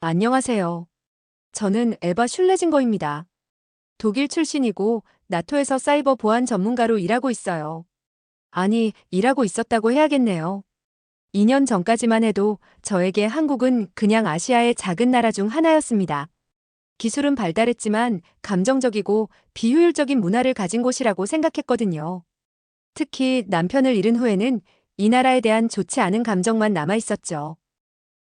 안녕하세요. 저는 에바 슐레징거입니다. 독일 출신이고 나토에서 사이버 보안 전문가로 일하고 있어요. 아니, 일하고 있었다고 해야겠네요. 2년 전까지만 해도 저에게 한국은 그냥 아시아의 작은 나라 중 하나였습니다. 기술은 발달했지만 감정적이고 비효율적인 문화를 가진 곳이라고 생각했거든요. 특히 남편을 잃은 후에는 이 나라에 대한 좋지 않은 감정만 남아 있었죠.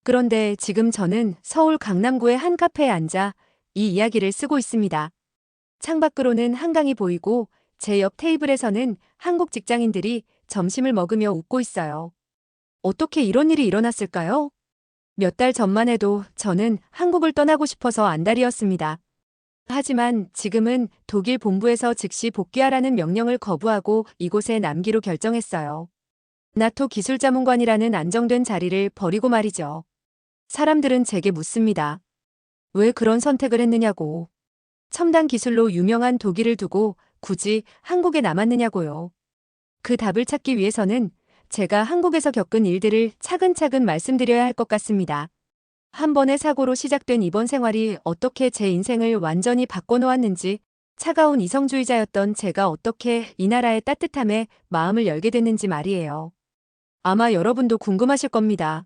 그런데 지금 저는 서울 강남구의 한 카페에 앉아 이 이야기를 쓰고 있습니다. 창밖으로는 한강이 보이고 제 옆 테이블에서는 한국 직장인들이 점심을 먹으며 웃고 있어요. 어떻게 이런 일이 일어났을까요? 몇 달 전만 해도 저는 한국을 떠나고 싶어서 안달이었습니다. 하지만 지금은 독일 본부에서 즉시 복귀하라는 명령을 거부하고 이곳에 남기로 결정했어요. 나토 기술자문관이라는 안정된 자리를 버리고 말이죠. 사람들은 제게 묻습니다. 왜 그런 선택을 했느냐고. 첨단 기술로 유명한 독일을 두고 굳이 한국에 남았느냐고요. 그 답을 찾기 위해서는 제가 한국에서 겪은 일들을 차근차근 말씀드려야 할 것 같습니다. 한 번의 사고로 시작된 이번 생활이 어떻게 제 인생을 완전히 바꿔놓았는지, 차가운 이성주의자였던 제가 어떻게 이 나라의 따뜻함에 마음을 열게 됐는지 말이에요. 아마 여러분도 궁금하실 겁니다.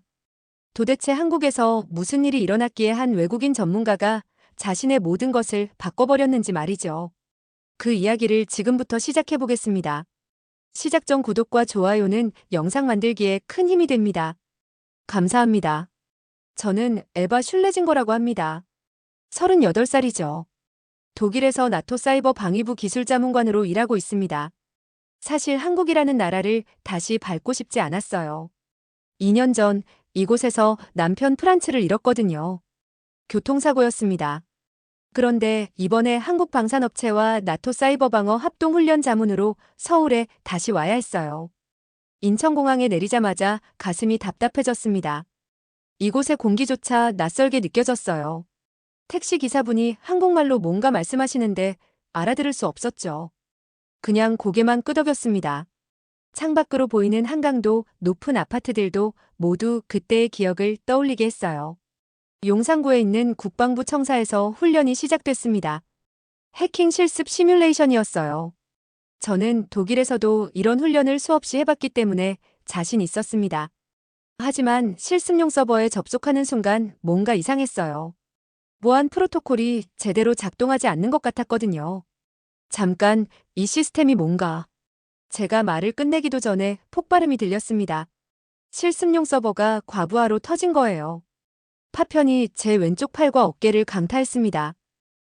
도대체 한국에서 무슨 일이 일어났기에 한 외국인 전문가가 자신의 모든 것을 바꿔버렸는지 말이죠. 그 이야기를 지금부터 시작해 보겠습니다. 시작 전 구독과 좋아요는 영상 만들기에 큰 힘이 됩니다. 감사합니다. 저는 에바 슐레징거라고 합니다. 38살이죠. 독일에서 나토 사이버 방위부 기술자문관으로 일하고 있습니다. 사실 한국이라는 나라를 다시 밟고 싶지 않았어요. 2년 전 이곳에서 남편 프란츠를 잃었거든요. 교통사고였습니다. 그런데 이번에 한국 방산업체와 나토 사이버 방어 합동훈련 자문으로 서울에 다시 와야 했어요. 인천공항에 내리자마자 가슴이 답답해졌습니다. 이곳의 공기조차 낯설게 느껴졌어요. 택시 기사분이 한국말로 뭔가 말씀하시는데 알아들을 수 없었죠. 그냥 고개만 끄덕였습니다. 창밖으로 보이는 한강도 높은 아파트들도 모두 그때의 기억을 떠올리게 했어요. 용산구에 있는 국방부 청사에서 훈련이 시작됐습니다. 해킹 실습 시뮬레이션이었어요. 저는 독일에서도 이런 훈련을 수없이 해봤기 때문에 자신 있었습니다. 하지만 실습용 서버에 접속하는 순간 뭔가 이상했어요. 보안 프로토콜이 제대로 작동하지 않는 것 같았거든요. 잠깐, 이 시스템이 뭔가. 제가 말을 끝내기도 전에 폭발음이 들렸습니다. 실습용 서버가 과부하로 터진 거예요. 파편이 제 왼쪽 팔과 어깨를 강타했습니다.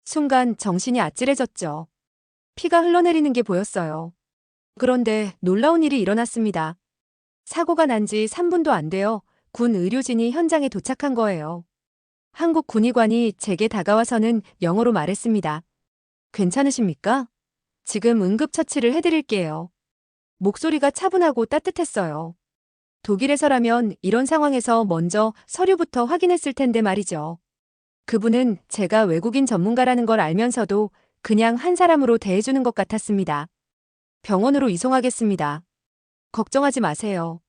순간 정신이 아찔해졌죠. 피가 흘러내리는 게 보였어요. 그런데 놀라운 일이 일어났습니다. 사고가 난 지 3분도 안 되어 군 의료진이 현장에 도착한 거예요. 한국 군의관이 제게 다가와서는 영어로 말했습니다. 괜찮으십니까? 지금 응급처치를 해드릴게요. 목소리가 차분하고 따뜻했어요. 독일에서라면 이런 상황에서 먼저 서류부터 확인했을 텐데 말이죠. 그분은 제가 외국인 전문가라는 걸 알면서도 그냥 한 사람으로 대해주는 것 같았습니다. 병원으로 이송하겠습니다. 걱정하지 마세요.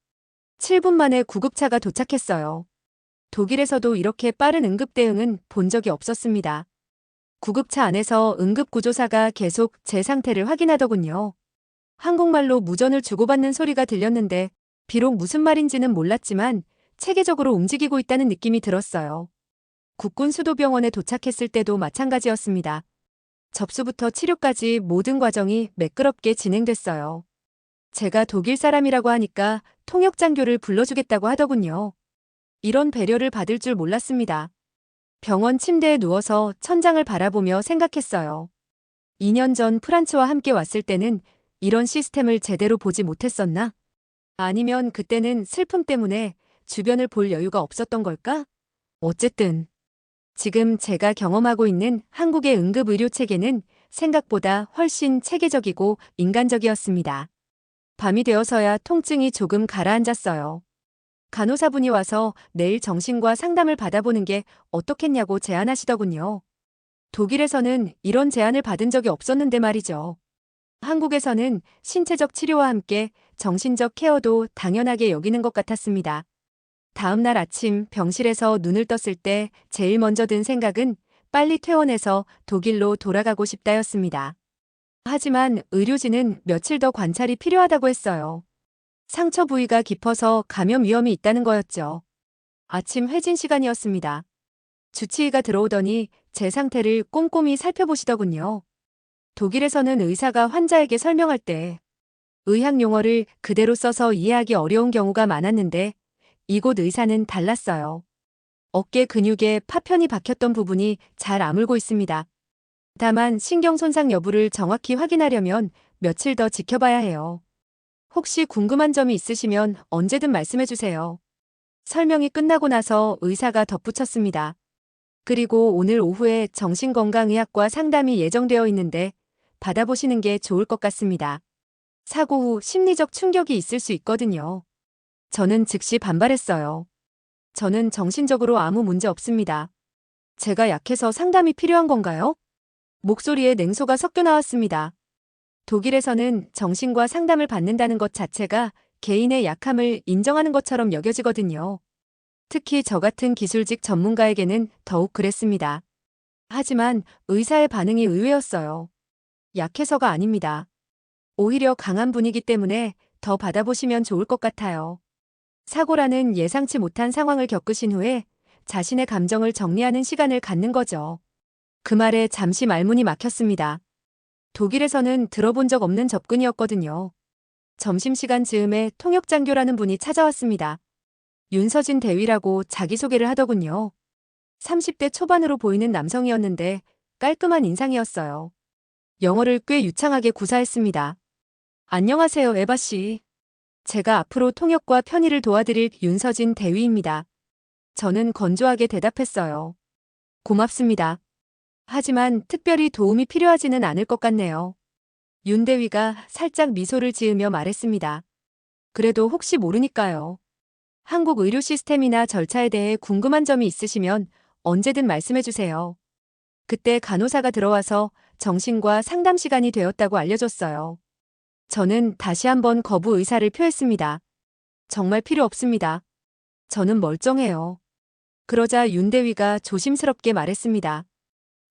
7분 만에 구급차가 도착했어요. 독일에서도 이렇게 빠른 응급 대응은 본 적이 없었습니다. 구급차 안에서 응급구조사가 계속 제 상태를 확인하더군요. 한국말로 무전을 주고받는 소리가 들렸는데 비록 무슨 말인지는 몰랐지만 체계적으로 움직이고 있다는 느낌이 들었어요. 국군 수도병원에 도착했을 때도 마찬가지였습니다. 접수부터 치료까지 모든 과정이 매끄럽게 진행됐어요. 제가 독일 사람이라고 하니까 통역장교를 불러주겠다고 하더군요. 이런 배려를 받을 줄 몰랐습니다. 병원 침대에 누워서 천장을 바라보며 생각했어요. 2년 전 프란츠와 함께 왔을 때는 이런 시스템을 제대로 보지 못했었나? 아니면 그때는 슬픔 때문에 주변을 볼 여유가 없었던 걸까? 어쨌든 지금 제가 경험하고 있는 한국의 응급의료 체계는 생각보다 훨씬 체계적이고 인간적이었습니다. 밤이 되어서야 통증이 조금 가라앉았어요. 간호사분이 와서 내일 정신과 상담을 받아보는 게 어떻겠냐고 제안하시더군요. 독일에서는 이런 제안을 받은 적이 없었는데 말이죠. 한국에서는 신체적 치료와 함께 정신적 케어도 당연하게 여기는 것 같았습니다. 다음 날 아침 병실에서 눈을 떴을 때 제일 먼저 든 생각은 빨리 퇴원해서 독일로 돌아가고 싶다였습니다. 하지만 의료진은 며칠 더 관찰이 필요하다고 했어요. 상처 부위가 깊어서 감염 위험이 있다는 거였죠. 아침 회진 시간이었습니다. 주치의가 들어오더니 제 상태를 꼼꼼히 살펴보시더군요. 독일에서는 의사가 환자에게 설명할 때 의학 용어를 그대로 써서 이해하기 어려운 경우가 많았는데 이곳 의사는 달랐어요. 어깨 근육에 파편이 박혔던 부분이 잘 아물고 있습니다. 다만 신경 손상 여부를 정확히 확인하려면 며칠 더 지켜봐야 해요. 혹시 궁금한 점이 있으시면 언제든 말씀해 주세요. 설명이 끝나고 나서 의사가 덧붙였습니다. 그리고 오늘 오후에 정신건강의학과 상담이 예정되어 있는데 받아보시는 게 좋을 것 같습니다. 사고 후 심리적 충격이 있을 수 있거든요. 저는 즉시 반발했어요. 저는 정신적으로 아무 문제 없습니다. 제가 약해서 상담이 필요한 건가요? 목소리에 냉소가 섞여 나왔습니다. 독일에서는 정신과 상담을 받는다는 것 자체가 개인의 약함을 인정하는 것처럼 여겨지거든요. 특히 저 같은 기술직 전문가에게는 더욱 그랬습니다. 하지만 의사의 반응이 의외였어요. 약해서가 아닙니다. 오히려 강한 분이기 때문에 더 받아보시면 좋을 것 같아요. 사고라는 예상치 못한 상황을 겪으신 후에 자신의 감정을 정리하는 시간을 갖는 거죠. 그 말에 잠시 말문이 막혔습니다. 독일에서는 들어본 적 없는 접근이었거든요. 점심시간 즈음에 통역장교라는 분이 찾아왔습니다. 윤서진 대위라고 자기소개를 하더군요. 30대 초반으로 보이는 남성이었는데 깔끔한 인상이었어요. 영어를 꽤 유창하게 구사했습니다. 안녕하세요, 에바 씨. 제가 앞으로 통역과 편의를 도와드릴 윤서진 대위입니다. 저는 건조하게 대답했어요. 고맙습니다. 하지만 특별히 도움이 필요하지는 않을 것 같네요. 윤 대위가 살짝 미소를 지으며 말했습니다. 그래도 혹시 모르니까요. 한국 의료 시스템이나 절차에 대해 궁금한 점이 있으시면 언제든 말씀해 주세요. 그때 간호사가 들어와서 정신과 상담 시간이 되었다고 알려줬어요. 저는 다시 한번 거부 의사를 표했습니다. 정말 필요 없습니다. 저는 멀쩡해요. 그러자 윤 대위가 조심스럽게 말했습니다.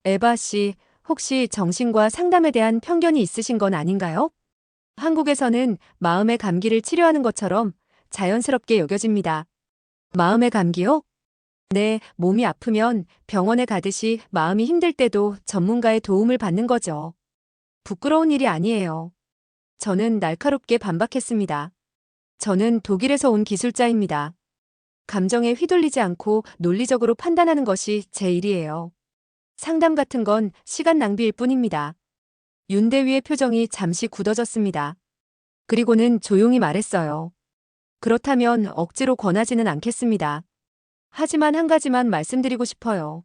에바 씨, 혹시 정신과 상담에 대한 편견이 있으신 건 아닌가요? 한국에서는 마음의 감기를 치료하는 것처럼 자연스럽게 여겨집니다. 마음의 감기요? 네, 몸이 아프면 병원에 가듯이 마음이 힘들 때도 전문가의 도움을 받는 거죠. 부끄러운 일이 아니에요. 저는 날카롭게 반박했습니다. 저는 독일에서 온 기술자입니다. 감정에 휘둘리지 않고 논리적으로 판단하는 것이 제 일이에요. 상담 같은 건 시간 낭비일 뿐입니다. 윤 대위의 표정이 잠시 굳어졌습니다. 그리고는 조용히 말했어요. 그렇다면 억지로 권하지는 않겠습니다. 하지만 한 가지만 말씀드리고 싶어요.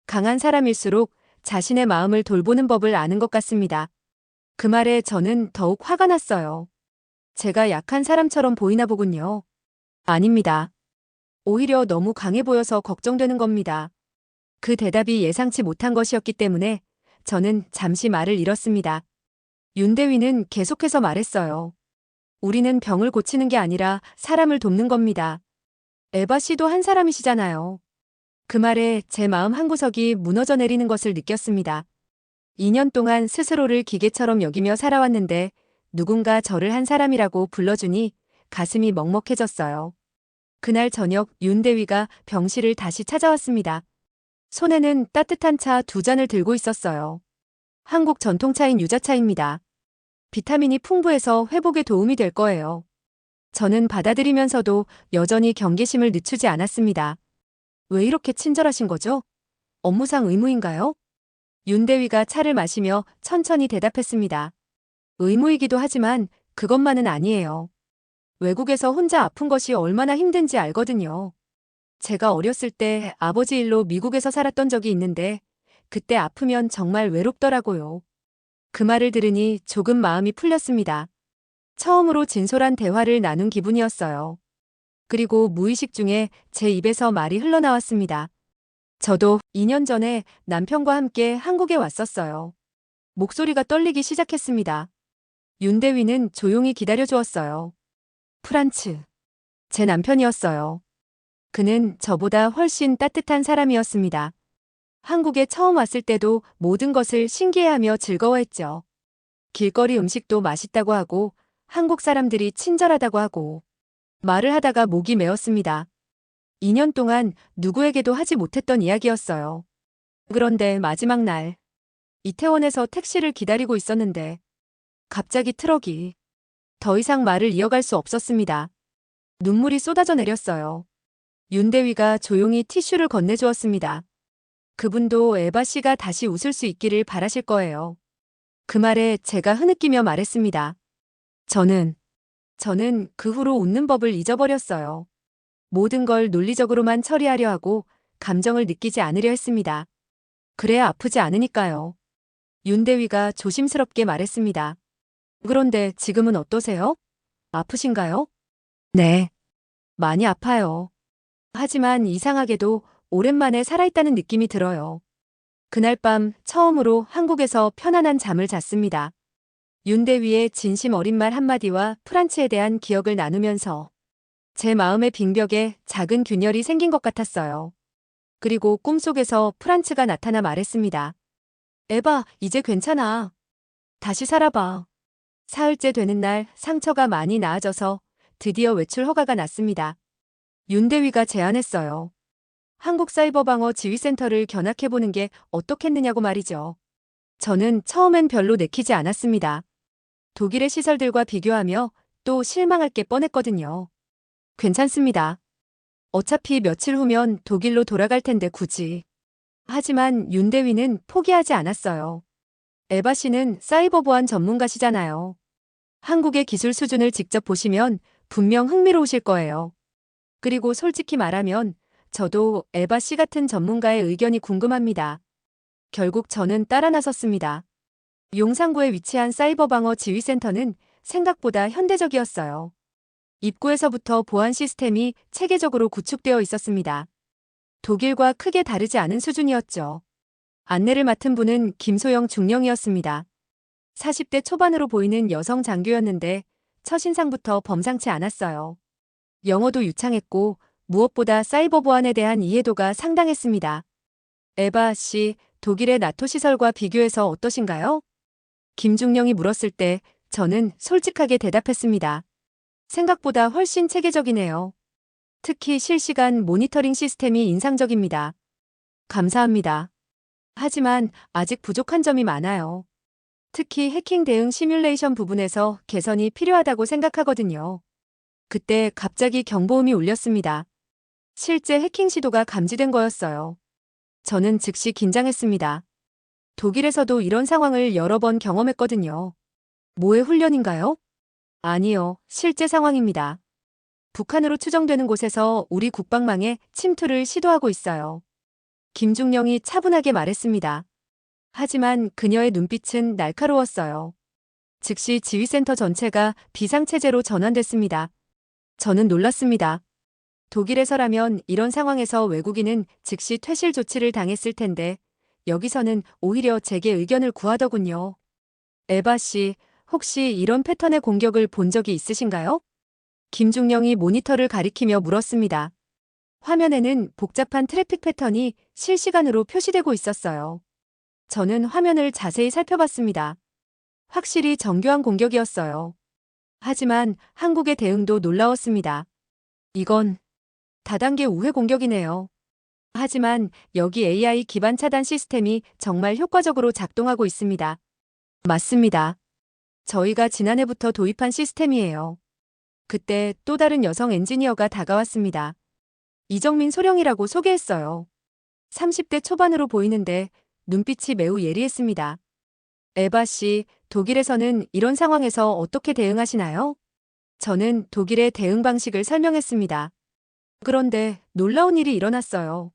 강한 사람일수록 자신의 마음을 돌보는 법을 아는 것 같습니다. 그 말에 저는 더욱 화가 났어요. 제가 약한 사람처럼 보이나 보군요. 아닙니다. 오히려 너무 강해 보여서 걱정되는 겁니다. 그 대답이 예상치 못한 것이었기 때문에 저는 잠시 말을 잃었습니다. 윤 대위는 계속해서 말했어요. 우리는 병을 고치는 게 아니라 사람을 돕는 겁니다. 에바 씨도 한 사람이시잖아요. 그 말에 제 마음 한구석이 무너져 내리는 것을 느꼈습니다. 2년 동안 스스로를 기계처럼 여기며 살아왔는데 누군가 저를 한 사람이라고 불러주니 가슴이 먹먹해졌어요. 그날 저녁 윤 대위가 병실을 다시 찾아왔습니다. 손에는 따뜻한 차 2잔을 들고 있었어요. 한국 전통차인 유자차입니다. 비타민이 풍부해서 회복에 도움이 될 거예요. 저는 받아들이면서도 여전히 경계심을 늦추지 않았습니다. 왜 이렇게 친절하신 거죠? 업무상 의무인가요? 윤 대위가 차를 마시며 천천히 대답했습니다. 의무이기도 하지만 그것만은 아니에요. 외국에서 혼자 아픈 것이 얼마나 힘든지 알거든요. 제가 어렸을 때 아버지 일로 미국에서 살았던 적이 있는데 그때 아프면 정말 외롭더라고요. 그 말을 들으니 조금 마음이 풀렸습니다. 처음으로 진솔한 대화를 나눈 기분이었어요. 그리고 무의식 중에 제 입에서 말이 흘러나왔습니다. 저도 2년 전에 남편과 함께 한국에 왔었어요. 목소리가 떨리기 시작했습니다. 윤 대위는 조용히 기다려주었어요. 프란츠. 제 남편이었어요. 그는 저보다 훨씬 따뜻한 사람이었습니다. 한국에 처음 왔을 때도 모든 것을 신기해하며 즐거워했죠. 길거리 음식도 맛있다고 하고 한국 사람들이 친절하다고 하고 말을 하다가 목이 메었습니다. 2년 동안 누구에게도 하지 못했던 이야기였어요. 그런데 마지막 날 이태원에서 택시를 기다리고 있었는데 갑자기 트럭이 더 이상 말을 이어갈 수 없었습니다. 눈물이 쏟아져 내렸어요. 윤대위가 조용히 티슈를 건네주었습니다. 그분도 에바 씨가 다시 웃을 수 있기를 바라실 거예요. 그 말에 제가 흐느끼며 말했습니다. 저는 그 후로 웃는 법을 잊어버렸어요. 모든 걸 논리적으로만 처리하려 하고 감정을 느끼지 않으려 했습니다. 그래야 아프지 않으니까요. 윤대위가 조심스럽게 말했습니다. 그런데 지금은 어떠세요? 아프신가요? 네. 많이 아파요. 하지만 이상하게도 오랜만에 살아있다는 느낌이 들어요. 그날 밤 처음으로 한국에서 편안한 잠을 잤습니다. 윤대위의 진심 어린 말 한마디와 프란츠에 대한 기억을 나누면서 제 마음의 빙벽에 작은 균열이 생긴 것 같았어요. 그리고 꿈속에서 프란츠가 나타나 말했습니다. 에바, 이제 괜찮아. 다시 살아봐. 사흘째 되는 날 상처가 많이 나아져서 드디어 외출 허가가 났습니다. 윤대위가 제안했어요. 한국사이버방어 지휘센터를 견학해보는 게 어떻겠느냐고 말이죠. 저는 처음엔 별로 내키지 않았습니다. 독일의 시설들과 비교하며 또 실망할 게 뻔했거든요. 괜찮습니다. 어차피 며칠 후면 독일로 돌아갈 텐데 굳이. 하지만 윤대위는 포기하지 않았어요. 에바 씨는 사이버 보안 전문가시잖아요. 한국의 기술 수준을 직접 보시면 분명 흥미로우실 거예요. 그리고 솔직히 말하면 저도 에바 씨 같은 전문가의 의견이 궁금합니다. 결국 저는 따라 나섰습니다. 용산구에 위치한 사이버방어 지휘센터는 생각보다 현대적이었어요. 입구에서부터 보안 시스템이 체계적으로 구축되어 있었습니다. 독일과 크게 다르지 않은 수준이었죠. 안내를 맡은 분은 김소영 중령이었습니다. 40대 초반으로 보이는 여성 장교였는데 첫인상부터 범상치 않았어요. 영어도 유창했고 무엇보다 사이버 보안에 대한 이해도가 상당했습니다. 에바 씨, 독일의 나토 시설과 비교해서 어떠신가요? 김중령이 물었을 때 저는 솔직하게 대답했습니다. 생각보다 훨씬 체계적이네요. 특히 실시간 모니터링 시스템이 인상적입니다. 감사합니다. 하지만 아직 부족한 점이 많아요. 특히 해킹 대응 시뮬레이션 부분에서 개선이 필요하다고 생각하거든요. 그때 갑자기 경보음이 울렸습니다. 실제 해킹 시도가 감지된 거였어요. 저는 즉시 긴장했습니다. 독일에서도 이런 상황을 여러 번 경험했거든요. 모의 훈련인가요? 아니요, 실제 상황입니다. 북한으로 추정되는 곳에서 우리 국방망에 침투를 시도하고 있어요. 김중령이 차분하게 말했습니다. 하지만 그녀의 눈빛은 날카로웠어요. 즉시 지휘센터 전체가 비상체제로 전환됐습니다. 저는 놀랐습니다. 독일에서라면 이런 상황에서 외국인은 즉시 퇴실 조치를 당했을 텐데 여기서는 오히려 제게 의견을 구하더군요. 에바 씨, 혹시 이런 패턴의 공격을 본 적이 있으신가요? 김중령이 모니터를 가리키며 물었습니다. 화면에는 복잡한 트래픽 패턴이 실시간으로 표시되고 있었어요. 저는 화면을 자세히 살펴봤습니다. 확실히 정교한 공격이었어요. 하지만 한국의 대응도 놀라웠습니다. 이건 다단계 우회 공격이네요. 하지만 여기 AI 기반 차단 시스템이 정말 효과적으로 작동하고 있습니다. 맞습니다. 저희가 지난해부터 도입한 시스템이에요. 그때 또 다른 여성 엔지니어가 다가왔습니다. 이정민 소령이라고 소개했어요. 30대 초반으로 보이는데 눈빛이 매우 예리했습니다. 에바 씨, 독일에서는 이런 상황에서 어떻게 대응하시나요? 저는 독일의 대응 방식을 설명했습니다. 그런데 놀라운 일이 일어났어요.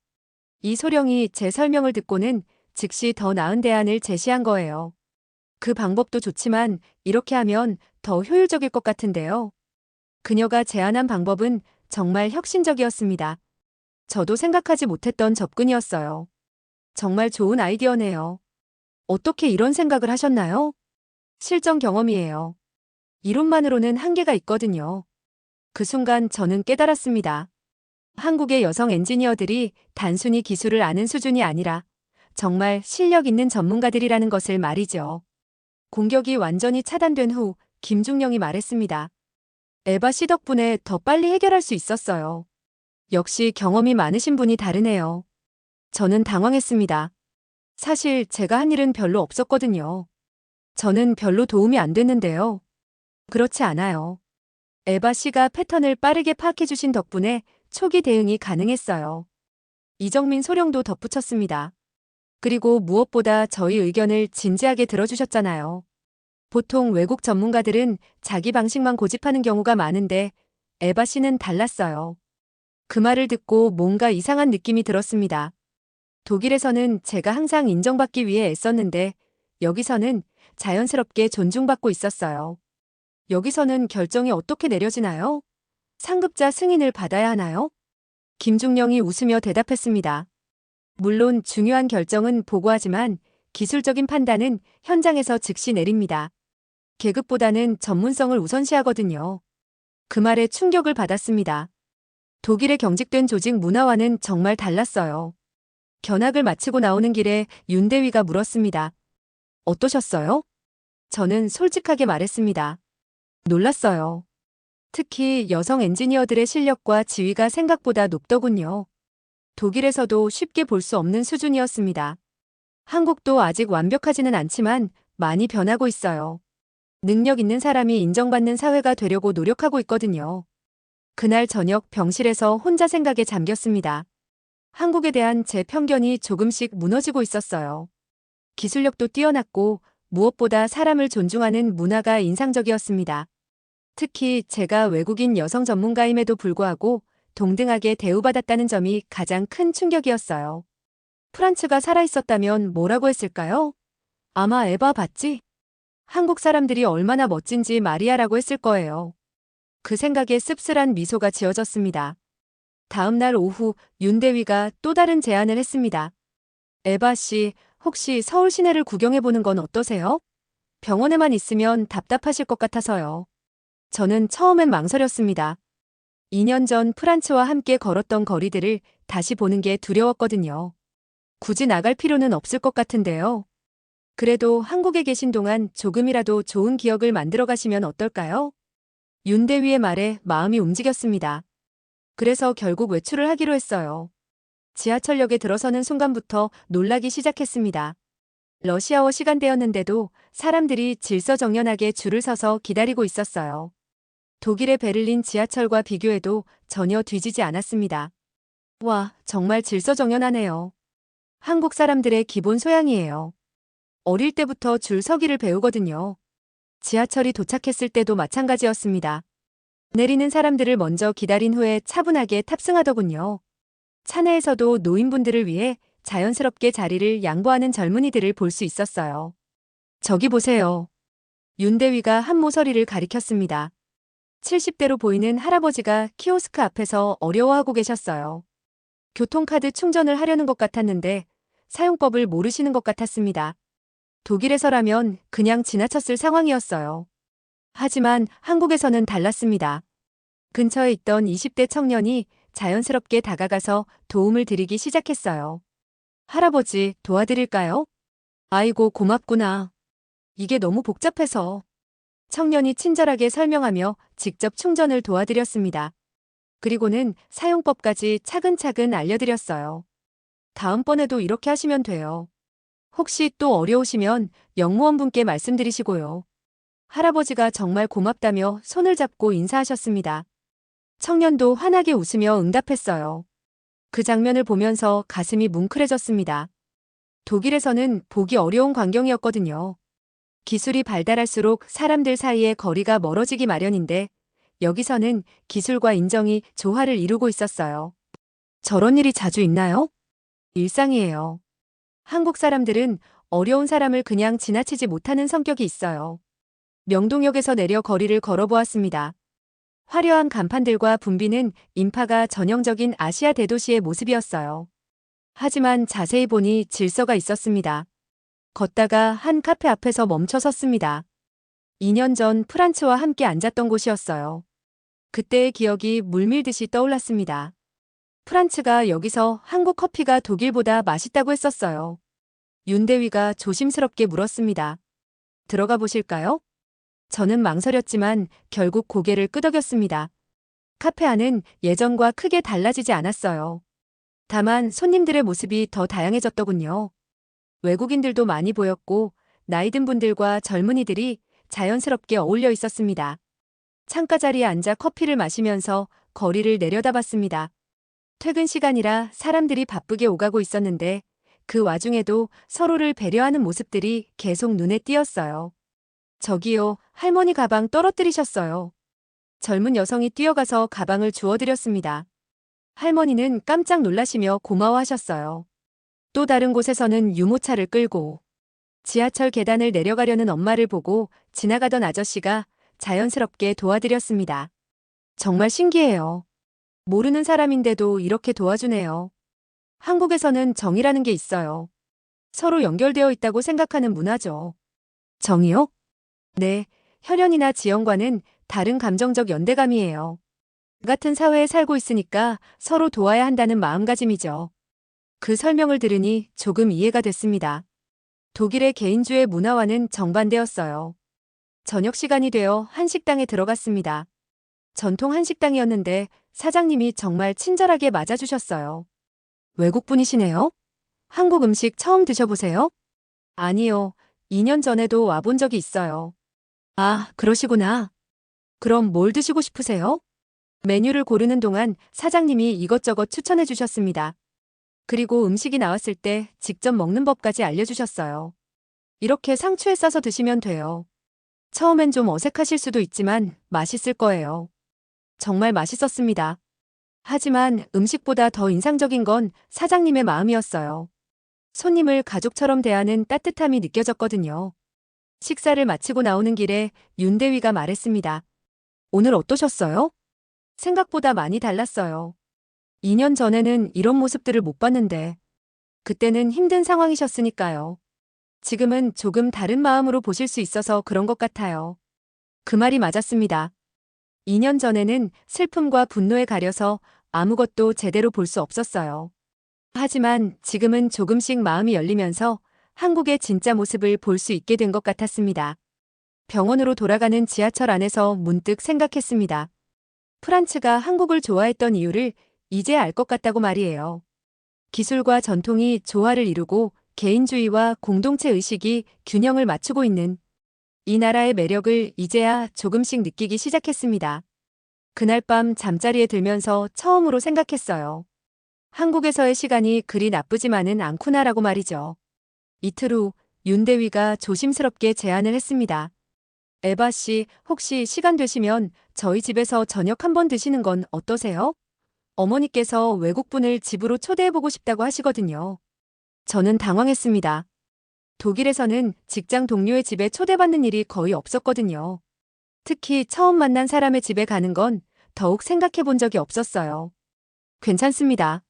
이 소령이 제 설명을 듣고는 즉시 더 나은 대안을 제시한 거예요. 그 방법도 좋지만 이렇게 하면 더 효율적일 것 같은데요. 그녀가 제안한 방법은 정말 혁신적이었습니다. 저도 생각하지 못했던 접근이었어요. 정말 좋은 아이디어네요. 어떻게 이런 생각을 하셨나요? 실전 경험이에요. 이론만으로는 한계가 있거든요. 그 순간 저는 깨달았습니다. 한국의 여성 엔지니어들이 단순히 기술을 아는 수준이 아니라 정말 실력 있는 전문가들이라는 것을 말이죠. 공격이 완전히 차단된 후 김중령이 말했습니다. 에바 씨 덕분에 더 빨리 해결할 수 있었어요. 역시 경험이 많으신 분이 다르네요. 저는 당황했습니다. 사실 제가 한 일은 별로 없었거든요. 저는 별로 도움이 안 됐는데요. 그렇지 않아요. 에바 씨가 패턴을 빠르게 파악해 주신 덕분에 초기 대응이 가능했어요. 이정민 소령도 덧붙였습니다. 그리고 무엇보다 저희 의견을 진지하게 들어주셨잖아요. 보통 외국 전문가들은 자기 방식만 고집하는 경우가 많은데 에바 씨는 달랐어요. 그 말을 듣고 뭔가 이상한 느낌이 들었습니다. 독일에서는 제가 항상 인정받기 위해 애썼는데 여기서는 자연스럽게 존중받고 있었어요. 여기서는 결정이 어떻게 내려지나요? 상급자 승인을 받아야 하나요? 김중령이 웃으며 대답했습니다. 물론 중요한 결정은 보고하지만 기술적인 판단은 현장에서 즉시 내립니다. 계급보다는 전문성을 우선시하거든요. 그 말에 충격을 받았습니다. 독일의 경직된 조직 문화와는 정말 달랐어요. 견학을 마치고 나오는 길에 윤 대위가 물었습니다. 어떠셨어요? 저는 솔직하게 말했습니다. 놀랐어요. 특히 여성 엔지니어들의 실력과 지위가 생각보다 높더군요. 독일에서도 쉽게 볼 수 없는 수준이었습니다. 한국도 아직 완벽하지는 않지만 많이 변하고 있어요. 능력 있는 사람이 인정받는 사회가 되려고 노력하고 있거든요. 그날 저녁 병실에서 혼자 생각에 잠겼습니다. 한국에 대한 제 편견이 조금씩 무너지고 있었어요. 기술력도 뛰어났고 무엇보다 사람을 존중하는 문화가 인상적이었습니다. 특히 제가 외국인 여성 전문가임에도 불구하고 동등하게 대우받았다는 점이 가장 큰 충격이었어요. 프란츠가 살아있었다면 뭐라고 했을까요? 아마 에바 봤지? 한국 사람들이 얼마나 멋진지 마리아라고 했을 거예요. 그 생각에 씁쓸한 미소가 지어졌습니다. 다음 날 오후 윤 대위가 또 다른 제안을 했습니다. 에바 씨, 혹시 서울 시내를 구경해보는 건 어떠세요? 병원에만 있으면 답답하실 것 같아서요. 저는 처음엔 망설였습니다. 2년 전 프란츠와 함께 걸었던 거리들을 다시 보는 게 두려웠거든요. 굳이 나갈 필요는 없을 것 같은데요. 그래도 한국에 계신 동안 조금이라도 좋은 기억을 만들어 가시면 어떨까요? 윤 대위의 말에 마음이 움직였습니다. 그래서 결국 외출을 하기로 했어요. 지하철역에 들어서는 순간부터 놀라기 시작했습니다. 러시아워 시간대였는데도 사람들이 질서정연하게 줄을 서서 기다리고 있었어요. 독일의 베를린 지하철과 비교해도 전혀 뒤지지 않았습니다. 와, 정말 질서정연하네요. 한국 사람들의 기본 소양이에요. 어릴 때부터 줄 서기를 배우거든요. 지하철이 도착했을 때도 마찬가지였습니다. 내리는 사람들을 먼저 기다린 후에 차분하게 탑승하더군요. 차 내에서도 노인분들을 위해 자연스럽게 자리를 양보하는 젊은이들을 볼 수 있었어요. 저기 보세요. 윤 대위가 한 모서리를 가리켰습니다. 70대로 보이는 할아버지가 키오스크 앞에서 어려워하고 계셨어요. 교통카드 충전을 하려는 것 같았는데 사용법을 모르시는 것 같았습니다. 독일에서라면 그냥 지나쳤을 상황이었어요. 하지만 한국에서는 달랐습니다. 근처에 있던 20대 청년이 자연스럽게 다가가서 도움을 드리기 시작했어요. 할아버지, 도와드릴까요? 아이고, 고맙구나. 이게 너무 복잡해서. 청년이 친절하게 설명하며 직접 충전을 도와드렸습니다. 그리고는 사용법까지 차근차근 알려드렸어요. 다음번에도 이렇게 하시면 돼요. 혹시 또 어려우시면 영무원분께 말씀드리시고요. 할아버지가 정말 고맙다며 손을 잡고 인사하셨습니다. 청년도 환하게 웃으며 응답했어요. 그 장면을 보면서 가슴이 뭉클해졌습니다. 독일에서는 보기 어려운 광경이었거든요. 기술이 발달할수록 사람들 사이의 거리가 멀어지기 마련인데 여기서는 기술과 인정이 조화를 이루고 있었어요. 저런 일이 자주 있나요? 일상이에요. 한국 사람들은 어려운 사람을 그냥 지나치지 못하는 성격이 있어요. 명동역에서 내려 거리를 걸어보았습니다. 화려한 간판들과 붐비는 인파가 전형적인 아시아 대도시의 모습이었어요. 하지만 자세히 보니 질서가 있었습니다. 걷다가 한 카페 앞에서 멈춰 섰습니다. 2년 전 프란츠와 함께 앉았던 곳이었어요. 그때의 기억이 물밀듯이 떠올랐습니다. 프란츠가 여기서 한국 커피가 독일보다 맛있다고 했었어요. 윤대위가 조심스럽게 물었습니다. 들어가 보실까요? 저는 망설였지만 결국 고개를 끄덕였습니다. 카페 안은 예전과 크게 달라지지 않았어요. 다만 손님들의 모습이 더 다양해졌더군요. 외국인들도 많이 보였고 나이든 분들과 젊은이들이 자연스럽게 어울려 있었습니다. 창가 자리에 앉아 커피를 마시면서 거리를 내려다봤습니다. 퇴근 시간이라 사람들이 바쁘게 오가고 있었는데 그 와중에도 서로를 배려하는 모습들이 계속 눈에 띄었어요. 저기요, 할머니 가방 떨어뜨리셨어요. 젊은 여성이 뛰어가서 가방을 주워드렸습니다. 할머니는 깜짝 놀라시며 고마워하셨어요. 또 다른 곳에서는 유모차를 끌고 지하철 계단을 내려가려는 엄마를 보고 지나가던 아저씨가 자연스럽게 도와드렸습니다. 정말 신기해요. 모르는 사람인데도 이렇게 도와주네요. 한국에서는 정이라는 게 있어요. 서로 연결되어 있다고 생각하는 문화죠. 정이요? 네, 혈연이나 지연과는 다른 감정적 연대감이에요. 같은 사회에 살고 있으니까 서로 도와야 한다는 마음가짐이죠. 그 설명을 들으니 조금 이해가 됐습니다. 독일의 개인주의 문화와는 정반대였어요. 저녁 시간이 되어 한식당에 들어갔습니다. 전통 한식당이었는데 사장님이 정말 친절하게 맞아주셨어요. 외국분이시네요? 한국 음식 처음 드셔보세요? 아니요. 2년 전에도 와본 적이 있어요. 아, 그러시구나. 그럼 뭘 드시고 싶으세요? 메뉴를 고르는 동안 사장님이 이것저것 추천해 주셨습니다. 그리고 음식이 나왔을 때 직접 먹는 법까지 알려주셨어요. 이렇게 상추에 싸서 드시면 돼요. 처음엔 좀 어색하실 수도 있지만 맛있을 거예요. 정말 맛있었습니다. 하지만 음식보다 더 인상적인 건 사장님의 마음이었어요. 손님을 가족처럼 대하는 따뜻함이 느껴졌거든요. 식사를 마치고 나오는 길에 윤대위가 말했습니다. 오늘 어떠셨어요? 생각보다 많이 달랐어요. 2년 전에는 이런 모습들을 못 봤는데, 그때는 힘든 상황이셨으니까요. 지금은 조금 다른 마음으로 보실 수 있어서 그런 것 같아요. 그 말이 맞았습니다. 2년 전에는 슬픔과 분노에 가려서 아무것도 제대로 볼 수 없었어요. 하지만 지금은 조금씩 마음이 열리면서 한국의 진짜 모습을 볼 수 있게 된 것 같았습니다. 병원으로 돌아가는 지하철 안에서 문득 생각했습니다. 프란츠가 한국을 좋아했던 이유를 이제 알 것 같다고 말이에요. 기술과 전통이 조화를 이루고 개인주의와 공동체 의식이 균형을 맞추고 있는 이 나라의 매력을 이제야 조금씩 느끼기 시작했습니다. 그날 밤 잠자리에 들면서 처음으로 생각했어요. 한국에서의 시간이 그리 나쁘지만은 않구나라고 말이죠. 이틀 후 윤대위가 조심스럽게 제안을 했습니다. 에바 씨, 혹시 시간 되시면 저희 집에서 저녁 한번 드시는 건 어떠세요? 어머니께서 외국분을 집으로 초대해보고 싶다고 하시거든요. 저는 당황했습니다. 독일에서는 직장 동료의 집에 초대받는 일이 거의 없었거든요. 특히 처음 만난 사람의 집에 가는 건 더욱 생각해 본 적이 없었어요. 괜찮습니다.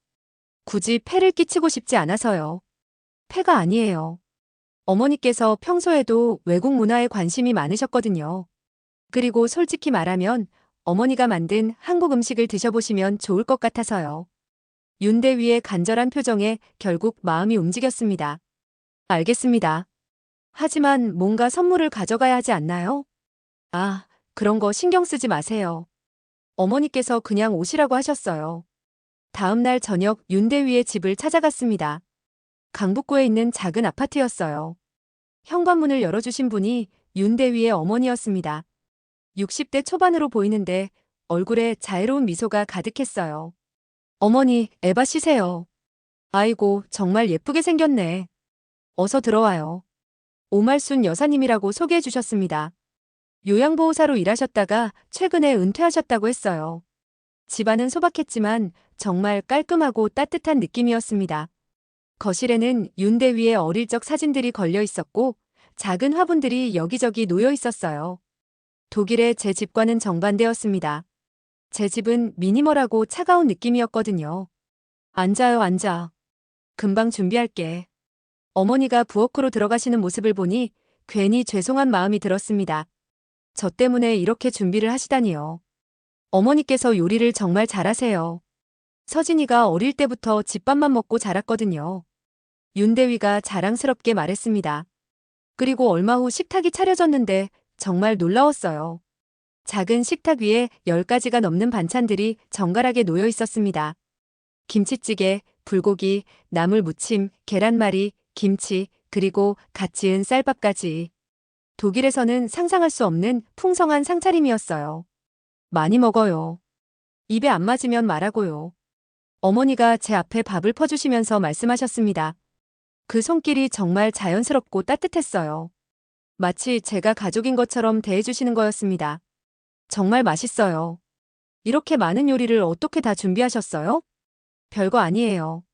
굳이 폐를 끼치고 싶지 않아서요. 폐가 아니에요. 어머니께서 평소에도 외국 문화에 관심이 많으셨거든요. 그리고 솔직히 말하면 어머니가 만든 한국 음식을 드셔보시면 좋을 것 같아서요. 윤대위의 간절한 표정에 결국 마음이 움직였습니다. 알겠습니다. 하지만 뭔가 선물을 가져가야 하지 않나요? 아, 그런 거 신경 쓰지 마세요. 어머니께서 그냥 오시라고 하셨어요. 다음 날 저녁 윤대위의 집을 찾아갔습니다. 강북구에 있는 작은 아파트였어요. 현관문을 열어주신 분이 윤대위의 어머니였습니다. 60대 초반으로 보이는데 얼굴에 자애로운 미소가 가득했어요. 어머니, 에바 씨세요. 아이고, 정말 예쁘게 생겼네. 어서 들어와요. 오말순 여사님이라고 소개해 주셨습니다. 요양보호사로 일하셨다가 최근에 은퇴하셨다고 했어요. 집안은 소박했지만 정말 깔끔하고 따뜻한 느낌이었습니다. 거실에는 윤대위의 어릴 적 사진들이 걸려 있었고 작은 화분들이 여기저기 놓여 있었어요. 독일의 제 집과는 정반대였습니다. 제 집은 미니멀하고 차가운 느낌이었거든요. 앉아요, 앉아. 금방 준비할게. 어머니가 부엌으로 들어가시는 모습을 보니 괜히 죄송한 마음이 들었습니다. 저 때문에 이렇게 준비를 하시다니요. 어머니께서 요리를 정말 잘하세요. 서진이가 어릴 때부터 집밥만 먹고 자랐거든요. 윤대위가 자랑스럽게 말했습니다. 그리고 얼마 후 식탁이 차려졌는데 정말 놀라웠어요. 작은 식탁 위에 10가지가 넘는 반찬들이 정갈하게 놓여 있었습니다. 김치찌개, 불고기, 나물 무침, 계란말이, 김치, 그리고 갓 지은 쌀밥까지. 독일에서는 상상할 수 없는 풍성한 상차림이었어요. 많이 먹어요. 입에 안 맞으면 말하고요. 어머니가 제 앞에 밥을 퍼주시면서 말씀하셨습니다. 그 손길이 정말 자연스럽고 따뜻했어요. 마치 제가 가족인 것처럼 대해주시는 거였습니다. 정말 맛있어요. 이렇게 많은 요리를 어떻게 다 준비하셨어요? 별거 아니에요.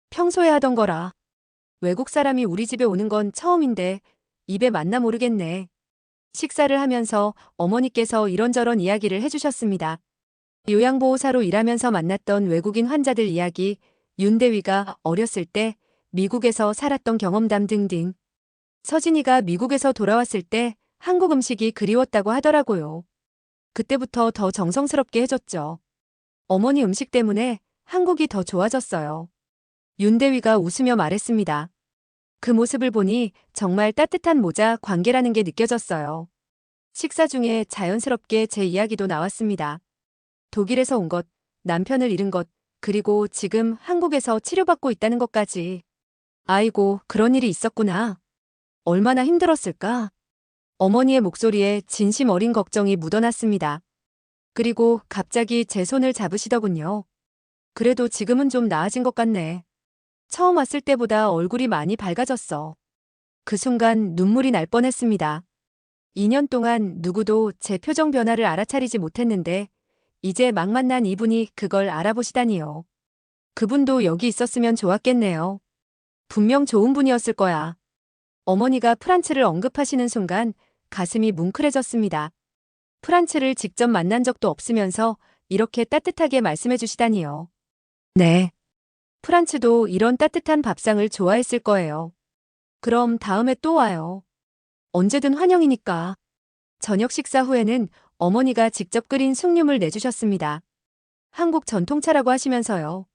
평소에 하던 거라. 외국 사람이 우리 집에 오는 건 처음인데 입에 맞나 모르겠네. 식사를 하면서 어머니께서 이런저런 이야기를 해주셨습니다. 요양보호사로 일하면서 만났던 외국인 환자들 이야기, 윤대위가 어렸을 때 미국에서 살았던 경험담 등등. 서진이가 미국에서 돌아왔을 때 한국 음식이 그리웠다고 하더라고요. 그때부터 더 정성스럽게 해줬죠. 어머니 음식 때문에 한국이 더 좋아졌어요. 윤대위가 웃으며 말했습니다. 그 모습을 보니 정말 따뜻한 모자 관계라는 게 느껴졌어요. 식사 중에 자연스럽게 제 이야기도 나왔습니다. 독일에서 온 것, 남편을 잃은 것, 그리고 지금 한국에서 치료받고 있다는 것까지. 아이고, 그런 일이 있었구나. 얼마나 힘들었을까? 어머니의 목소리에 진심 어린 걱정이 묻어났습니다. 그리고 갑자기 제 손을 잡으시더군요. 그래도 지금은 좀 나아진 것 같네. 처음 왔을 때보다 얼굴이 많이 밝아졌어. 그 순간 눈물이 날 뻔했습니다. 2년 동안 누구도 제 표정 변화를 알아차리지 못했는데 이제 막 만난 이분이 그걸 알아보시다니요. 그분도 여기 있었으면 좋았겠네요. 분명 좋은 분이었을 거야. 어머니가 프란츠를 언급하시는 순간 가슴이 뭉클해졌습니다. 프란츠를 직접 만난 적도 없으면서 이렇게 따뜻하게 말씀해 주시다니요. 네. 프란츠도 이런 따뜻한 밥상을 좋아했을 거예요. 그럼 다음에 또 와요. 언제든 환영이니까. 저녁 식사 후에는 어머니가 직접 끓인 숭늉을 내주셨습니다. 한국 전통차라고 하시면서요.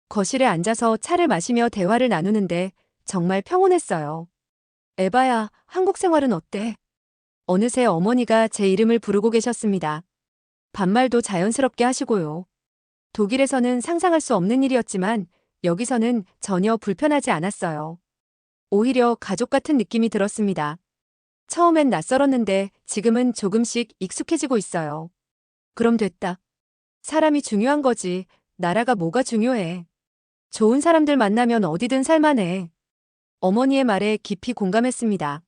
거실에 앉아서 차를 마시며 대화를 나누는데 정말 평온했어요. 에바야, 한국 생활은 어때? 어느새 어머니가 제 이름을 부르고 계셨습니다. 반말도 자연스럽게 하시고요. 독일에서는 상상할 수 없는 일이었지만 여기서는 전혀 불편하지 않았어요. 오히려 가족 같은 느낌이 들었습니다. 처음엔 낯설었는데 지금은 조금씩 익숙해지고 있어요. 그럼 됐다. 사람이 중요한 거지. 나라가 뭐가 중요해. 좋은 사람들 만나면 어디든 살만해. 어머니의 말에 깊이 공감했습니다.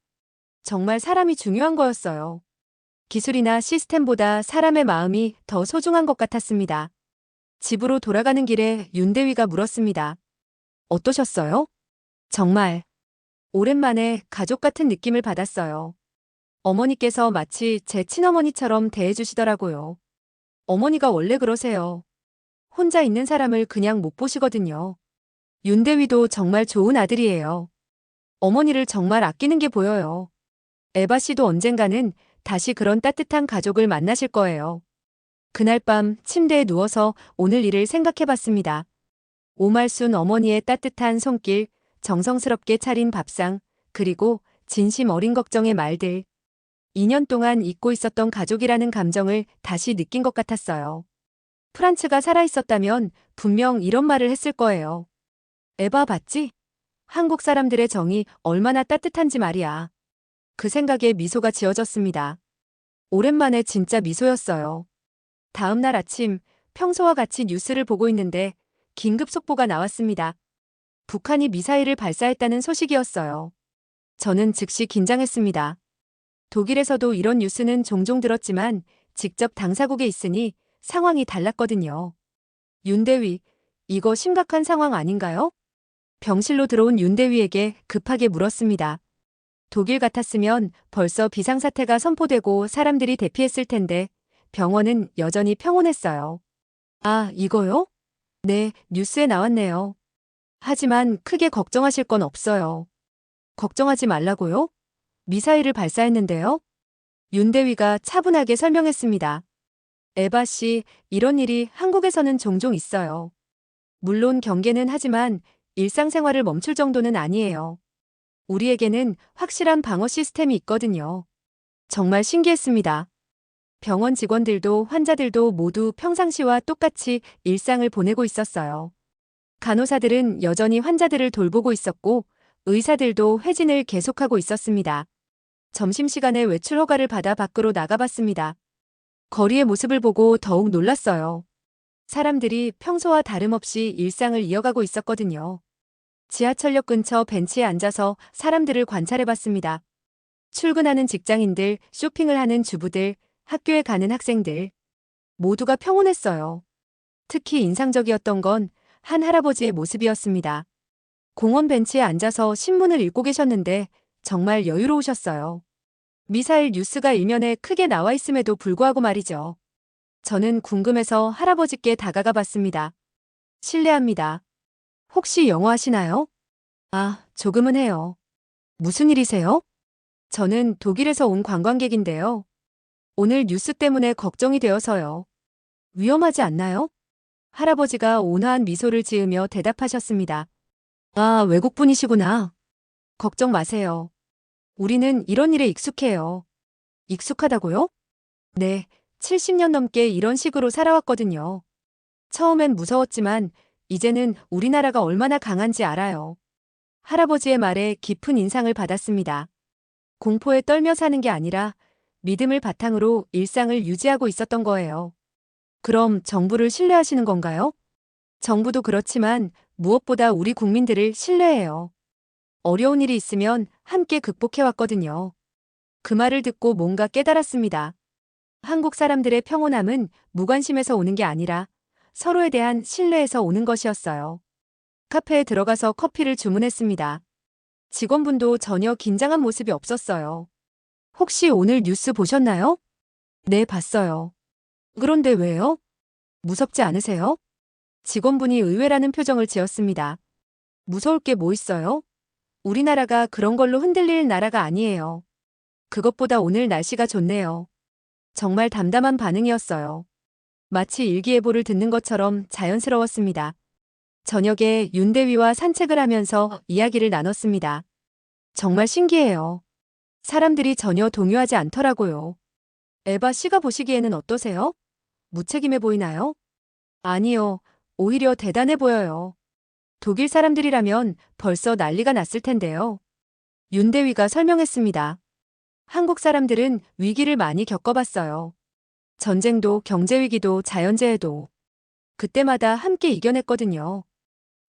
정말 사람이 중요한 거였어요. 기술이나 시스템보다 사람의 마음이 더 소중한 것 같았습니다. 집으로 돌아가는 길에 윤대위가 물었습니다. 어떠셨어요? 정말 오랜만에 가족 같은 느낌을 받았어요. 어머니께서 마치 제 친어머니처럼 대해주시더라고요. 어머니가 원래 그러세요. 혼자 있는 사람을 그냥 못 보시거든요. 윤대위도 정말 좋은 아들이에요. 어머니를 정말 아끼는 게 보여요. 에바 씨도 언젠가는 다시 그런 따뜻한 가족을 만나실 거예요. 그날 밤 침대에 누워서 오늘 일을 생각해 봤습니다. 오말순 어머니의 따뜻한 손길, 정성스럽게 차린 밥상, 그리고 진심 어린 걱정의 말들. 2년 동안 잊고 있었던 가족이라는 감정을 다시 느낀 것 같았어요. 프란츠가 살아있었다면 분명 이런 말을 했을 거예요. 에바 봤지? 한국 사람들의 정이 얼마나 따뜻한지 말이야. 그 생각에 미소가 지어졌습니다. 오랜만에 진짜 미소였어요. 다음 날 아침 평소와 같이 뉴스를 보고 있는데 긴급 속보가 나왔습니다. 북한이 미사일을 발사했다는 소식이었어요. 저는 즉시 긴장했습니다. 독일에서도 이런 뉴스는 종종 들었지만 직접 당사국에 있으니 상황이 달랐거든요. 윤대위, 이거 심각한 상황 아닌가요? 병실로 들어온 윤대위에게 급하게 물었습니다. 독일 같았으면 벌써 비상사태가 선포되고 사람들이 대피했을 텐데 병원은 여전히 평온했어요. 아, 이거요? 네, 뉴스에 나왔네요. 하지만 크게 걱정하실 건 없어요. 걱정하지 말라고요? 미사일을 발사했는데요? 윤대위가 차분하게 설명했습니다. 에바 씨, 이런 일이 한국에서는 종종 있어요. 물론 경계는 하지만 일상생활을 멈출 정도는 아니에요. 우리에게는 확실한 방어 시스템이 있거든요. 정말 신기했습니다. 병원 직원들도 환자들도 모두 평상시와 똑같이 일상을 보내고 있었어요. 간호사들은 여전히 환자들을 돌보고 있었고, 의사들도 회진을 계속하고 있었습니다. 점심시간에 외출 허가를 받아 밖으로 나가봤습니다. 거리의 모습을 보고 더욱 놀랐어요. 사람들이 평소와 다름없이 일상을 이어가고 있었거든요. 지하철역 근처 벤치에 앉아서 사람들을 관찰해봤습니다. 출근하는 직장인들, 쇼핑을 하는 주부들, 학교에 가는 학생들. 모두가 평온했어요. 특히 인상적이었던 건 한 할아버지의 모습이었습니다. 공원 벤치에 앉아서 신문을 읽고 계셨는데 정말 여유로우셨어요. 미사일 뉴스가 일면에 크게 나와 있음에도 불구하고 말이죠. 저는 궁금해서 할아버지께 다가가 봤습니다. 실례합니다. 혹시 영어 하시나요? 아, 조금은 해요. 무슨 일이세요? 저는 독일에서 온 관광객인데요. 오늘 뉴스 때문에 걱정이 되어서요. 위험하지 않나요? 할아버지가 온화한 미소를 지으며 대답하셨습니다. 아, 외국분이시구나. 걱정 마세요. 우리는 이런 일에 익숙해요. 익숙하다고요? 네, 70년 넘게 이런 식으로 살아왔거든요. 처음엔 무서웠지만 이제는 우리나라가 얼마나 강한지 알아요. 할아버지의 말에 깊은 인상을 받았습니다. 공포에 떨며 사는 게 아니라 믿음을 바탕으로 일상을 유지하고 있었던 거예요. 그럼 정부를 신뢰하시는 건가요? 정부도 그렇지만 무엇보다 우리 국민들을 신뢰해요. 어려운 일이 있으면 함께 극복해왔거든요. 그 말을 듣고 뭔가 깨달았습니다. 한국 사람들의 평온함은 무관심에서 오는 게 아니라 서로에 대한 신뢰에서 오는 것이었어요. 카페에 들어가서 커피를 주문했습니다. 직원분도 전혀 긴장한 모습이 없었어요. 혹시 오늘 뉴스 보셨나요? 네, 봤어요. 그런데 왜요? 무섭지 않으세요? 직원분이 의외라는 표정을 지었습니다. 무서울 게 뭐 있어요? 우리나라가 그런 걸로 흔들릴 나라가 아니에요. 그것보다 오늘 날씨가 좋네요. 정말 담담한 반응이었어요. 마치 일기예보를 듣는 것처럼 자연스러웠습니다. 저녁에 윤대위와 산책을 하면서 이야기를 나눴습니다. 정말 신기해요. 사람들이 전혀 동요하지 않더라고요. 에바 씨가 보시기에는 어떠세요? 무책임해 보이나요? 아니요. 오히려 대단해 보여요. 독일 사람들이라면 벌써 난리가 났을 텐데요. 윤대위가 설명했습니다. 한국 사람들은 위기를 많이 겪어봤어요. 전쟁도 경제위기도 자연재해도. 그때마다 함께 이겨냈거든요.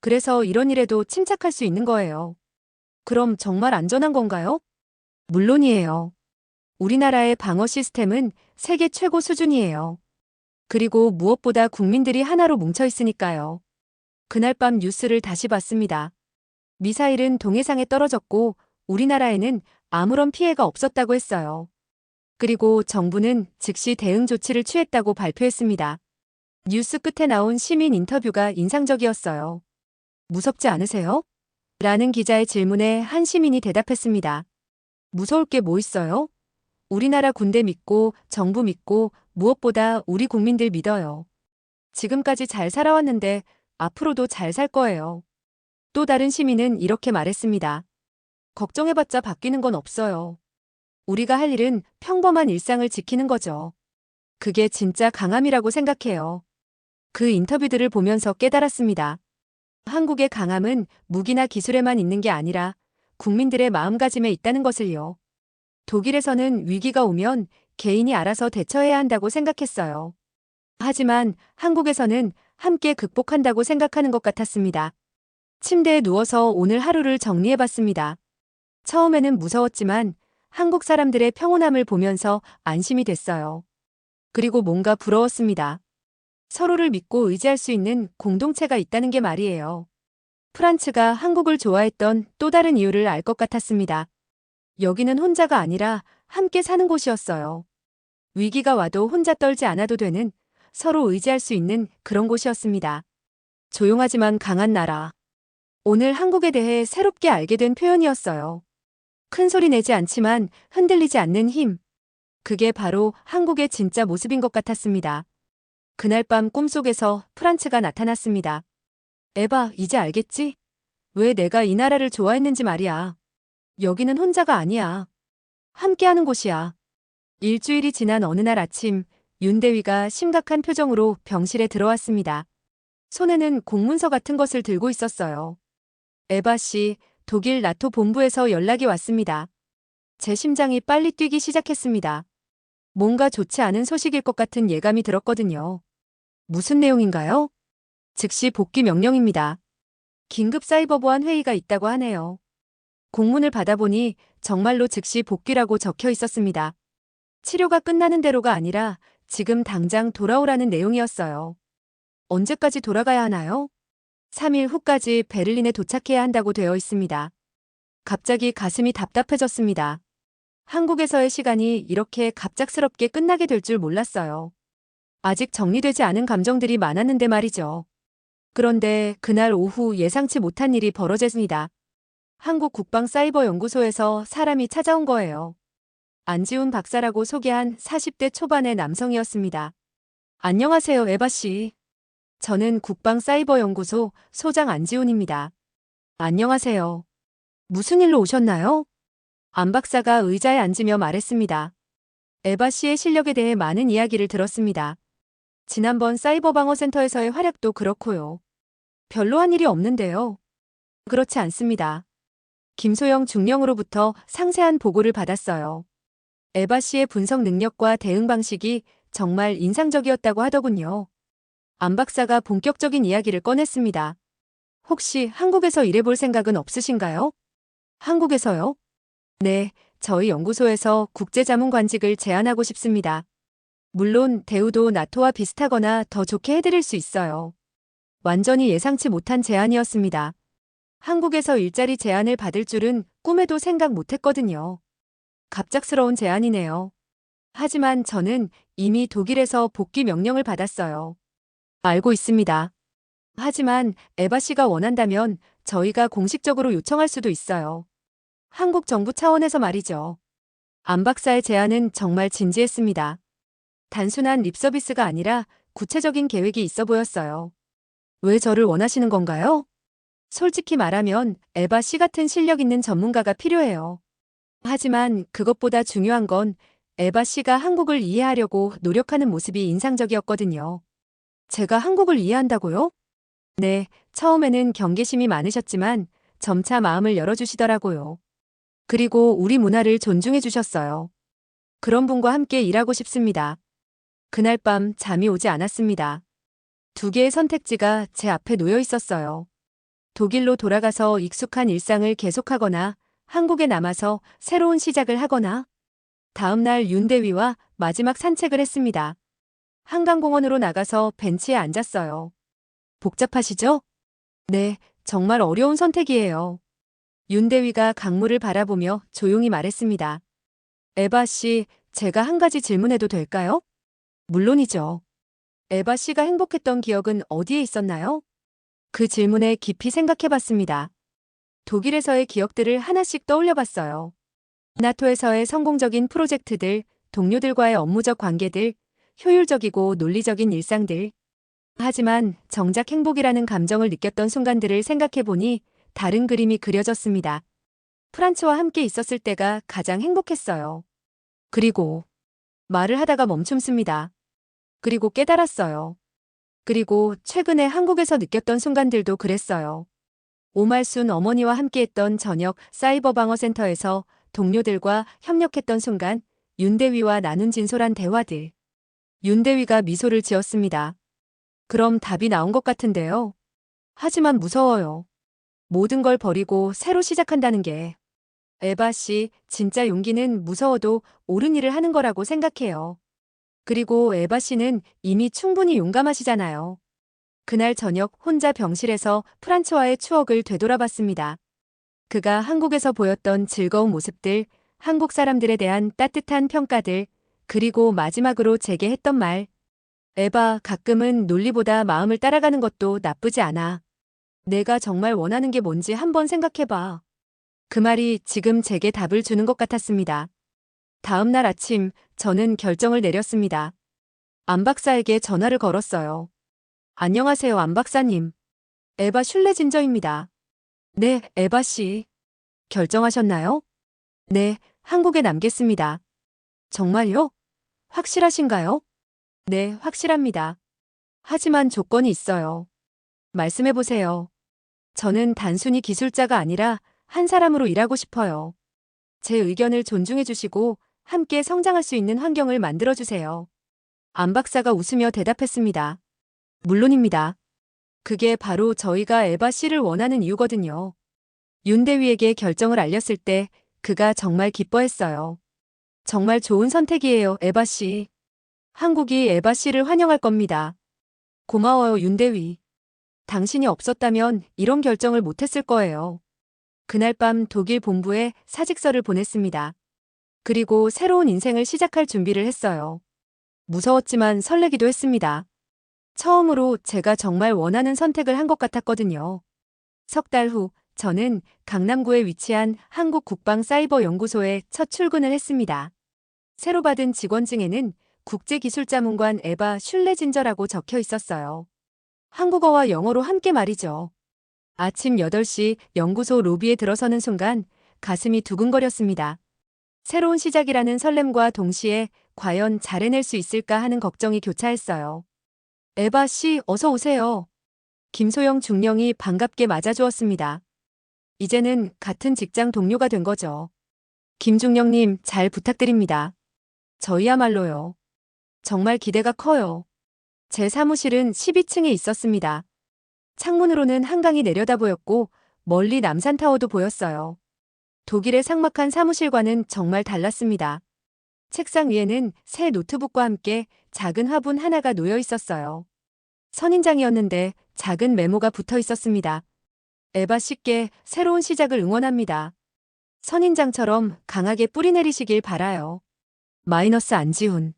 그래서 이런 일에도 침착할 수 있는 거예요. 그럼 정말 안전한 건가요? 물론이에요. 우리나라의 방어 시스템은 세계 최고 수준이에요. 그리고 무엇보다 국민들이 하나로 뭉쳐 있으니까요. 그날 밤 뉴스를 다시 봤습니다. 미사일은 동해상에 떨어졌고 우리나라에는 아무런 피해가 없었다고 했어요. 그리고 정부는 즉시 대응 조치를 취했다고 발표했습니다. 뉴스 끝에 나온 시민 인터뷰가 인상적이었어요. 무섭지 않으세요? 라는 기자의 질문에 한 시민이 대답했습니다. 무서울 게 뭐 있어요? 우리나라 군대 믿고 정부 믿고 무엇보다 우리 국민들 믿어요. 지금까지 잘 살아왔는데 앞으로도 잘 살 거예요. 또 다른 시민은 이렇게 말했습니다. 걱정해봤자 바뀌는 건 없어요. 우리가 할 일은 평범한 일상을 지키는 거죠. 그게 진짜 강함이라고 생각해요. 그 인터뷰들을 보면서 깨달았습니다. 한국의 강함은 무기나 기술에만 있는 게 아니라 국민들의 마음가짐에 있다는 것을요. 독일에서는 위기가 오면 개인이 알아서 대처해야 한다고 생각했어요. 하지만 한국에서는 함께 극복한다고 생각하는 것 같았습니다. 침대에 누워서 오늘 하루를 정리해봤습니다. 처음에는 무서웠지만 한국 사람들의 평온함을 보면서 안심이 됐어요. 그리고 뭔가 부러웠습니다. 서로를 믿고 의지할 수 있는 공동체가 있다는 게 말이에요. 프란츠가 한국을 좋아했던 또 다른 이유를 알 것 같았습니다. 여기는 혼자가 아니라 함께 사는 곳이었어요. 위기가 와도 혼자 떨지 않아도 되는, 서로 의지할 수 있는 그런 곳이었습니다. 조용하지만 강한 나라. 오늘 한국에 대해 새롭게 알게 된 표현이었어요. 큰 소리 내지 않지만 흔들리지 않는 힘. 그게 바로 한국의 진짜 모습인 것 같았습니다. 그날 밤 꿈속에서 프란츠가 나타났습니다. 에바, 이제 알겠지? 왜 내가 이 나라를 좋아했는지 말이야. 여기는 혼자가 아니야. 함께하는 곳이야. 일주일이 지난 어느 날 아침, 윤대위가 심각한 표정으로 병실에 들어왔습니다. 손에는 공문서 같은 것을 들고 있었어요. 에바 씨, 독일 나토 본부에서 연락이 왔습니다. 제 심장이 빨리 뛰기 시작했습니다. 뭔가 좋지 않은 소식일 것 같은 예감이 들었거든요. 무슨 내용인가요? 즉시 복귀 명령입니다. 긴급 사이버 보안 회의가 있다고 하네요. 공문을 받아보니 정말로 즉시 복귀라고 적혀 있었습니다. 치료가 끝나는 대로가 아니라 지금 당장 돌아오라는 내용이었어요. 언제까지 돌아가야 하나요? 3일 후까지 베를린에 도착해야 한다고 되어 있습니다. 갑자기 가슴이 답답해졌습니다. 한국에서의 시간이 이렇게 갑작스럽게 끝나게 될 줄 몰랐어요. 아직 정리되지 않은 감정들이 많았는데 말이죠. 그런데 그날 오후 예상치 못한 일이 벌어졌습니다. 한국 국방사이버연구소에서 사람이 찾아온 거예요. 안지훈 박사라고 소개한 40대 초반의 남성이었습니다. 안녕하세요, 에바 씨. 저는 국방사이버연구소 소장 안지훈입니다. 안녕하세요. 무슨 일로 오셨나요? 안 박사가 의자에 앉으며 말했습니다. 에바 씨의 실력에 대해 많은 이야기를 들었습니다. 지난번 사이버 방어센터에서의 활약도 그렇고요. 별로 한 일이 없는데요. 그렇지 않습니다. 김소영 중령으로부터 상세한 보고를 받았어요. 에바 씨의 분석 능력과 대응 방식이 정말 인상적이었다고 하더군요. 안 박사가 본격적인 이야기를 꺼냈습니다. 혹시 한국에서 일해볼 생각은 없으신가요? 한국에서요? 네, 저희 연구소에서 국제자문관직을 제안하고 싶습니다. 물론 대우도 나토와 비슷하거나 더 좋게 해드릴 수 있어요. 완전히 예상치 못한 제안이었습니다. 한국에서 일자리 제안을 받을 줄은 꿈에도 생각 못했거든요. 갑작스러운 제안이네요. 하지만 저는 이미 독일에서 복귀 명령을 받았어요. 알고 있습니다. 하지만 에바 씨가 원한다면 저희가 공식적으로 요청할 수도 있어요. 한국 정부 차원에서 말이죠. 안 박사의 제안은 정말 진지했습니다. 단순한 립서비스가 아니라 구체적인 계획이 있어 보였어요. 왜 저를 원하시는 건가요? 솔직히 말하면 에바 씨 같은 실력 있는 전문가가 필요해요. 하지만 그것보다 중요한 건 에바 씨가 한국을 이해하려고 노력하는 모습이 인상적이었거든요. 제가 한국을 이해한다고요? 네, 처음에는 경계심이 많으셨지만 점차 마음을 열어주시더라고요. 그리고 우리 문화를 존중해 주셨어요. 그런 분과 함께 일하고 싶습니다. 그날 밤 잠이 오지 않았습니다. 두 개의 선택지가 제 앞에 놓여 있었어요. 독일로 돌아가서 익숙한 일상을 계속하거나 한국에 남아서 새로운 시작을 하거나. 다음 날 윤대위와 마지막 산책을 했습니다. 한강공원으로 나가서 벤치에 앉았어요. 복잡하시죠? 네, 정말 어려운 선택이에요. 윤대위가 강물을 바라보며 조용히 말했습니다. 에바 씨, 제가 한 가지 질문해도 될까요? 물론이죠. 에바 씨가 행복했던 기억은 어디에 있었나요? 그 질문에 깊이 생각해봤습니다. 독일에서의 기억들을 하나씩 떠올려봤어요. 나토에서의 성공적인 프로젝트들, 동료들과의 업무적 관계들, 효율적이고 논리적인 일상들. 하지만 정작 행복이라는 감정을 느꼈던 순간들을 생각해보니 다른 그림이 그려졌습니다. 프란츠와 함께 있었을 때가 가장 행복했어요. 그리고 말을 하다가 멈춤습니다. 그리고 깨달았어요. 그리고 최근에 한국에서 느꼈던 순간들도 그랬어요. 오말순 어머니와 함께했던 저녁 사이버 방어센터에서 동료들과 협력했던 순간, 윤대위와 나눈 진솔한 대화들. 윤대위가 미소를 지었습니다. 그럼 답이 나온 것 같은데요. 하지만 무서워요. 모든 걸 버리고 새로 시작한다는 게. 에바 씨, 진짜 용기는 무서워도 옳은 일을 하는 거라고 생각해요. 그리고 에바 씨는 이미 충분히 용감하시잖아요. 그날 저녁 혼자 병실에서 프란츠와의 추억을 되돌아봤습니다. 그가 한국에서 보였던 즐거운 모습들, 한국 사람들에 대한 따뜻한 평가들, 그리고 마지막으로 제게 했던 말. 에바, 가끔은 논리보다 마음을 따라가는 것도 나쁘지 않아. 내가 정말 원하는 게 뭔지 한번 생각해봐. 그 말이 지금 제게 답을 주는 것 같았습니다. 다음 날 아침, 저는 결정을 내렸습니다. 안 박사에게 전화를 걸었어요. 안녕하세요, 안 박사님. 에바 슐레진저입니다. 네, 에바 씨. 결정하셨나요? 네, 한국에 남겠습니다. 정말요? 확실하신가요? 네, 확실합니다. 하지만 조건이 있어요. 말씀해보세요. 저는 단순히 기술자가 아니라 한 사람으로 일하고 싶어요. 제 의견을 존중해주시고 함께 성장할 수 있는 환경을 만들어주세요. 안 박사가 웃으며 대답했습니다. 물론입니다. 그게 바로 저희가 에바 씨를 원하는 이유거든요. 윤 대위에게 결정을 알렸을 때 그가 정말 기뻐했어요. 정말 좋은 선택이에요, 에바 씨. 한국이 에바 씨를 환영할 겁니다. 고마워요, 윤 대위. 당신이 없었다면 이런 결정을 못했을 거예요. 그날 밤 독일 본부에 사직서를 보냈습니다. 그리고 새로운 인생을 시작할 준비를 했어요. 무서웠지만 설레기도 했습니다. 처음으로 제가 정말 원하는 선택을 한 것 같았거든요. 석 달 후, 저는 강남구에 위치한 한국국방사이버연구소에 첫 출근을 했습니다. 새로 받은 직원증에는 국제기술자문관 에바 슐레진저라고 적혀 있었어요. 한국어와 영어로 함께 말이죠. 아침 8시 연구소 로비에 들어서는 순간 가슴이 두근거렸습니다. 새로운 시작이라는 설렘과 동시에 과연 잘 해낼 수 있을까 하는 걱정이 교차했어요. 에바 씨, 어서 오세요. 김소영 중령이 반갑게 맞아주었습니다. 이제는 같은 직장 동료가 된 거죠. 김중령님, 잘 부탁드립니다. 저희야말로요. 정말 기대가 커요. 제 사무실은 12층에 있었습니다. 창문으로는 한강이 내려다 보였고 멀리 남산타워도 보였어요. 독일의 삭막한 사무실과는 정말 달랐습니다. 책상 위에는 새 노트북과 함께 작은 화분 하나가 놓여 있었어요. 선인장이었는데 작은 메모가 붙어 있었습니다. 에바 씨께 새로운 시작을 응원합니다. 선인장처럼 강하게 뿌리 내리시길 바라요. 마이너스 안지훈.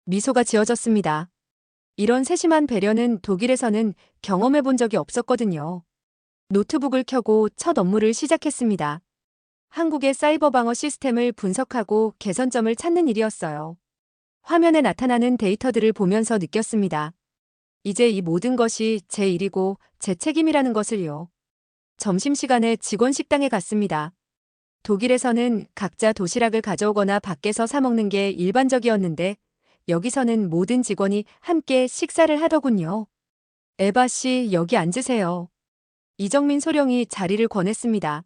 미소가 지어졌습니다. 이런 세심한 배려는 독일에서는 경험해 본 적이 없었거든요. 노트북을 켜고 첫 업무를 시작했습니다. 한국의 사이버 방어 시스템을 분석하고 개선점을 찾는 일이었어요. 화면에 나타나는 데이터들을 보면서 느꼈습니다. 이제 이 모든 것이 제 일이고 제 책임이라는 것을요. 점심시간에 직원 식당에 갔습니다. 독일에서는 각자 도시락을 가져오거나 밖에서 사 먹는 게 일반적이었는데 여기서는 모든 직원이 함께 식사를 하더군요. 에바 씨, 여기 앉으세요. 이정민 소령이 자리를 권했습니다.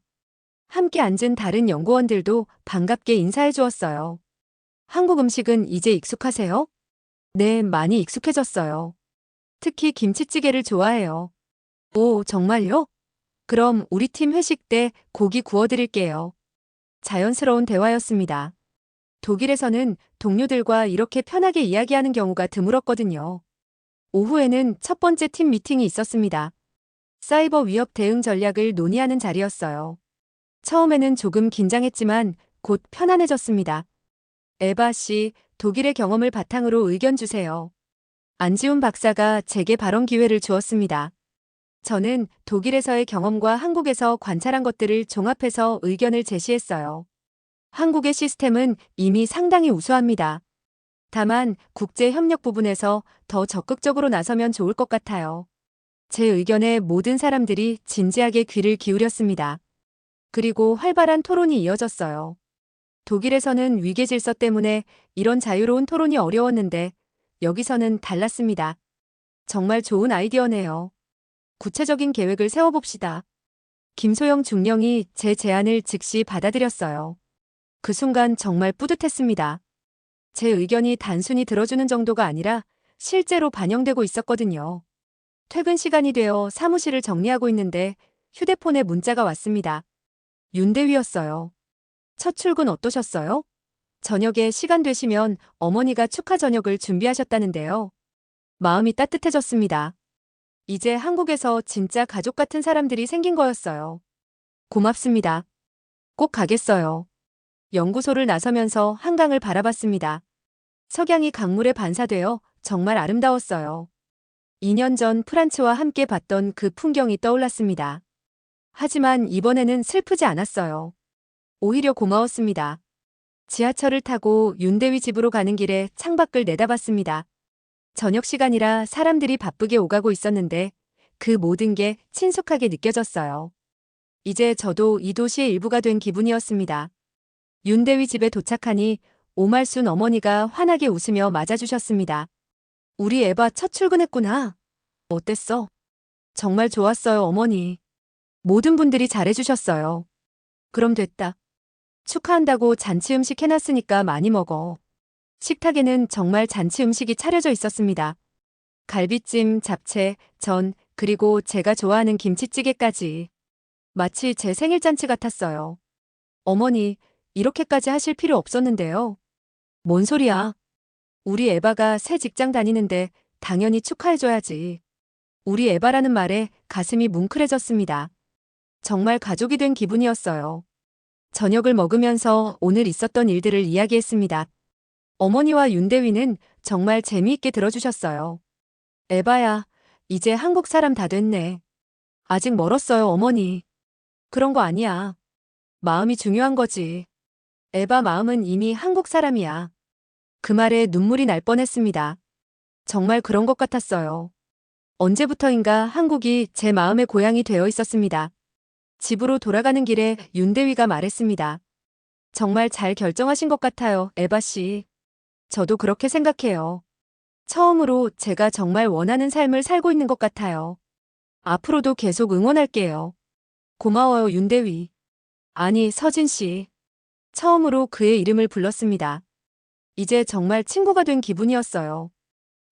함께 앉은 다른 연구원들도 반갑게 인사해 주었어요. 한국 음식은 이제 익숙하세요? 네, 많이 익숙해졌어요. 특히 김치찌개를 좋아해요. 오, 정말요? 그럼 우리 팀 회식 때 고기 구워드릴게요. 자연스러운 대화였습니다. 독일에서는 동료들과 이렇게 편하게 이야기하는 경우가 드물었거든요. 오후에는 첫 번째 팀 미팅이 있었습니다. 사이버 위협 대응 전략을 논의하는 자리였어요. 처음에는 조금 긴장했지만 곧 편안해졌습니다. 에바 씨, 독일의 경험을 바탕으로 의견 주세요. 안지훈 박사가 제게 발언 기회를 주었습니다. 저는 독일에서의 경험과 한국에서 관찰한 것들을 종합해서 의견을 제시했어요. 한국의 시스템은 이미 상당히 우수합니다. 다만 국제 협력 부분에서 더 적극적으로 나서면 좋을 것 같아요. 제 의견에 모든 사람들이 진지하게 귀를 기울였습니다. 그리고 활발한 토론이 이어졌어요. 독일에서는 위계 질서 때문에 이런 자유로운 토론이 어려웠는데 여기서는 달랐습니다. 정말 좋은 아이디어네요. 구체적인 계획을 세워봅시다. 김소영 중령이 제 제안을 즉시 받아들였어요. 그 순간 정말 뿌듯했습니다. 제 의견이 단순히 들어주는 정도가 아니라 실제로 반영되고 있었거든요. 퇴근 시간이 되어 사무실을 정리하고 있는데 휴대폰에 문자가 왔습니다. 윤대위였어요. 첫 출근 어떠셨어요? 저녁에 시간 되시면 어머니가 축하 저녁을 준비하셨다는데요. 마음이 따뜻해졌습니다. 이제 한국에서 진짜 가족 같은 사람들이 생긴 거였어요. 고맙습니다. 꼭 가겠어요. 연구소를 나서면서 한강을 바라봤습니다. 석양이 강물에 반사되어 정말 아름다웠어요. 2년 전 프란츠와 함께 봤던 그 풍경이 떠올랐습니다. 하지만 이번에는 슬프지 않았어요. 오히려 고마웠습니다. 지하철을 타고 윤대위 집으로 가는 길에 창밖을 내다봤습니다. 저녁 시간이라 사람들이 바쁘게 오가고 있었는데 그 모든 게 친숙하게 느껴졌어요. 이제 저도 이 도시의 일부가 된 기분이었습니다. 윤대위 집에 도착하니 오말순 어머니가 환하게 웃으며 맞아주셨습니다. 우리 에바 첫 출근했구나. 어땠어? 정말 좋았어요, 어머니. 모든 분들이 잘해주셨어요. 그럼 됐다. 축하한다고 잔치 음식 해놨으니까 많이 먹어. 식탁에는 정말 잔치 음식이 차려져 있었습니다. 갈비찜, 잡채, 전, 그리고 제가 좋아하는 김치찌개까지. 마치 제 생일 잔치 같았어요. 어머니, 이렇게까지 하실 필요 없었는데요. 뭔 소리야? 우리 에바가 새 직장 다니는데 당연히 축하해줘야지. 우리 에바라는 말에 가슴이 뭉클해졌습니다. 정말 가족이 된 기분이었어요. 저녁을 먹으면서 오늘 있었던 일들을 이야기했습니다. 어머니와 윤대위는 정말 재미있게 들어주셨어요. 에바야, 이제 한국 사람 다 됐네. 아직 멀었어요, 어머니. 그런 거 아니야. 마음이 중요한 거지. 에바 마음은 이미 한국 사람이야. 그 말에 눈물이 날 뻔했습니다. 정말 그런 것 같았어요. 언제부터인가 한국이 제 마음의 고향이 되어 있었습니다. 집으로 돌아가는 길에 윤대위가 말했습니다. 정말 잘 결정하신 것 같아요, 에바 씨. 저도 그렇게 생각해요. 처음으로 제가 정말 원하는 삶을 살고 있는 것 같아요. 앞으로도 계속 응원할게요. 고마워요, 윤대위. 아니, 서진 씨. 처음으로 그의 이름을 불렀습니다. 이제 정말 친구가 된 기분이었어요.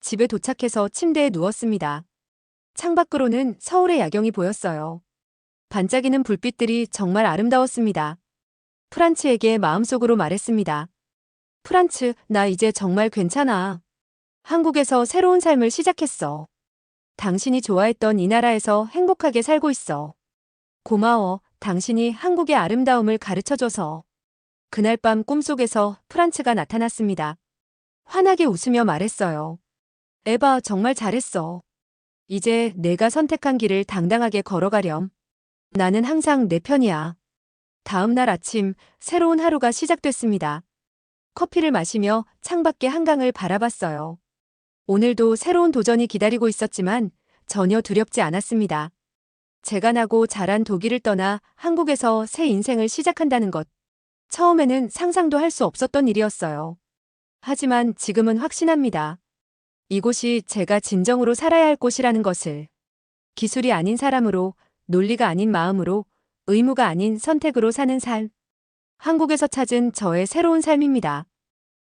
집에 도착해서 침대에 누웠습니다. 창밖으로는 서울의 야경이 보였어요. 반짝이는 불빛들이 정말 아름다웠습니다. 프란츠에게 마음속으로 말했습니다. 프란츠, 나 이제 정말 괜찮아. 한국에서 새로운 삶을 시작했어. 당신이 좋아했던 이 나라에서 행복하게 살고 있어. 고마워, 당신이 한국의 아름다움을 가르쳐줘서. 그날 밤 꿈속에서 프란츠가 나타났습니다. 환하게 웃으며 말했어요. 에바, 정말 잘했어. 이제 내가 선택한 길을 당당하게 걸어가렴. 나는 항상 내 편이야. 다음 날 아침, 새로운 하루가 시작됐습니다. 커피를 마시며 창밖의 한강을 바라봤어요. 오늘도 새로운 도전이 기다리고 있었지만 전혀 두렵지 않았습니다. 제가 나고 자란 독일을 떠나 한국에서 새 인생을 시작한다는 것. 처음에는 상상도 할 수 없었던 일이었어요. 하지만 지금은 확신합니다. 이곳이 제가 진정으로 살아야 할 곳이라는 것을. 기술이 아닌 사람으로, 논리가 아닌 마음으로, 의무가 아닌 선택으로 사는 삶. 한국에서 찾은 저의 새로운 삶입니다.